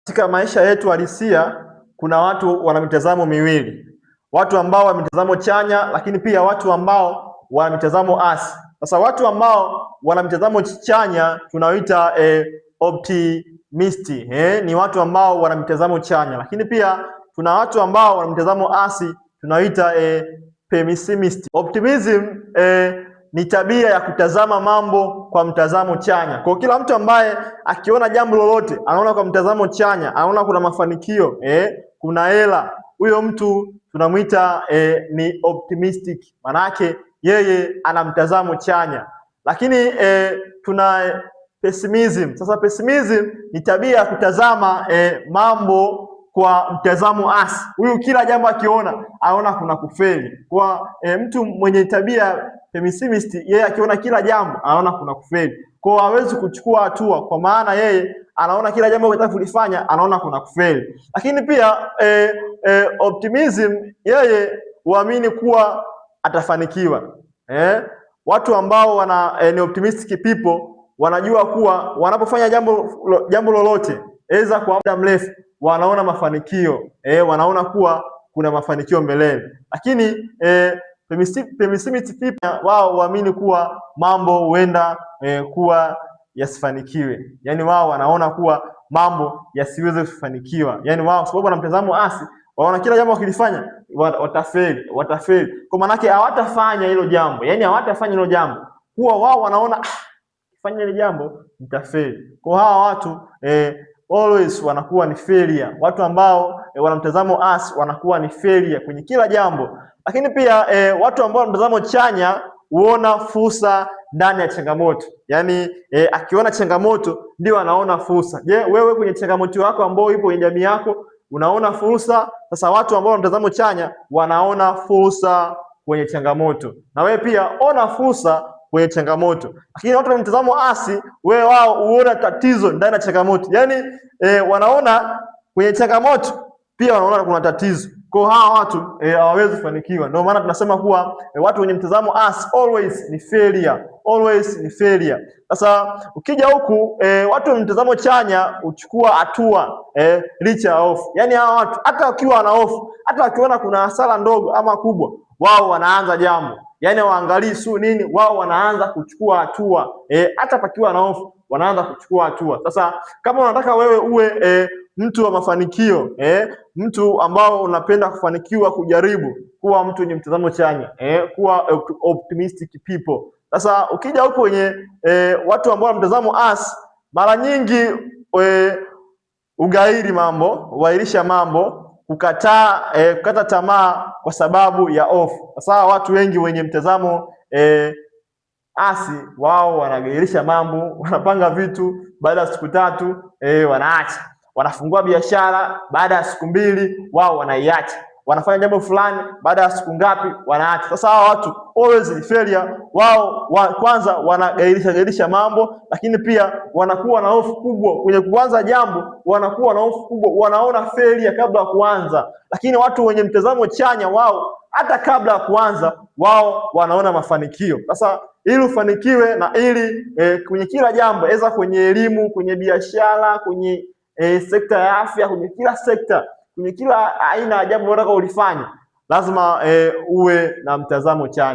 Katika maisha yetu halisia kuna watu wana mitazamo miwili, watu ambao wana mitazamo chanya, lakini pia watu ambao wana mitazamo asi. Sasa watu ambao wana mitazamo chanya tunaoita optimist, ni watu ambao wana mitazamo chanya, lakini pia tuna watu ambao wana mitazamo asi tunaoita pessimist. Optimism ni tabia ya kutazama mambo kwa mtazamo chanya. Kwa kila mtu ambaye akiona jambo lolote anaona kwa mtazamo chanya, anaona kuna mafanikio, kuna hela, huyo mtu tunamuita ni optimistic. Manake yeye ana mtazamo chanya. Lakini tuna pessimism. Sasa pessimism ni tabia ya kutazama mambo kwa mtazamo asi. Huyu kila jambo akiona anaona kuna kufeli. Kwa mtu mwenye tabia pessimist, yeye akiona kila jambo anaona kuna kufeli. Kwa hawezi kuchukua hatua, kwa maana yeye anaona kila jambo anataka kulifanya anaona kuna kufeli. Lakini pia optimism, yeye huamini kuwa atafanikiwa. Watu ambao ni optimistic people wanajua kuwa wanapofanya jambo lolote aidha kwa muda mrefu wanaona mafanikio, wanaona kuwa kuna mafanikio mbeleni. Lakini pessimist people wao huamini kuwa mambo huenda kuwa yasifanikiwe. Yaani wao wanaona kuwa mambo yasiweze kufanikiwa. Yaani wao sababu wana mtazamo asi, waona kila jambo wakilifanya watafeli. Kwa maana yake hawatafanya hilo jambo. Yaani hawatafanya hilo jambo. Kuwa wao wanaona kufanya hilo jambo nitafeli. Kwa hawa watu always wanakuwa ni failure. Watu ambao wana mtazamo asi wanakuwa ni failure kwenye kila jambo. Lakini pia watu ambao wana mtazamo chanya huona fursa ndani ya changamoto. Yaani akiona changamoto ndio anaona fursa. Je, wewe kwenye changamoto yako ambayo ipo kwenye jamii yako unaona fursa? Sasa watu ambao wana mtazamo chanya wanaona fursa kwenye changamoto. Na wewe pia ona fursa kwenye changamoto. Lakini watu wa mtazamo asi, wewe wao huona tatizo ndani ya changamoto. Yaani wanaona kwenye changamoto pia wanaona kuna tatizo. Kwa hawa watu hawawezi kufanikiwa. Ndio maana tunasema kuwa watu wenye mtazamo asi always ni failure. Always ni failure. Sasa ukija huku watu wenye mtazamo chanya uchukua hatua licha ya hofu. Yaani hawa watu hata wakiwa na hofu, hata wakiona kuna hasara ndogo ama kubwa, wao wanaanza jambo. Yaani waangalii su nini, wao wanaanza kuchukua hatua. Hata pakiwa na hofu wanaanza kuchukua hatua. Sasa kama unataka wewe uwe mtu wa mafanikio, mtu ambao unapenda kufanikiwa, kujaribu kuwa mtu mwenye mtazamo chanya, kuwa optimistic people. Sasa ukija huko kwenye watu ambao wana mtazamo asi, mara nyingi ugairi mambo, uairisha mambo, kukata tamaa kwa sababu ya hofu. Sasa watu wengi wenye mtazamo asi, wao wanagairisha mambo, wanapanga vitu, baada ya siku 3 wanaacha. Wanafungua biashara, baada ya siku 2 wao wanaiacha. Wanafanya jambo fulani, baada ya siku ngapi wanaacha. Sasa hawa watu always ni failure. Wao kwanza wanagairisha mambo, lakini pia wanakuwa na hofu kubwa kwenye kuanza jambo, wanakuwa na hofu kubwa, wanaona failure kabla ya kuanza. Lakini watu wenye mtazamo chanya, wao hata kabla ya kuanza wao wanaona mafanikio. Sasa ili ufanikiwe na ili kwenye kila jambo, aidha kwenye elimu, kwenye biashara, kwenye sekta ya afya, kwenye kila sekta, kwenye kila aina ya jambo unataka ulifanya, lazima uwe na mtazamo chanya.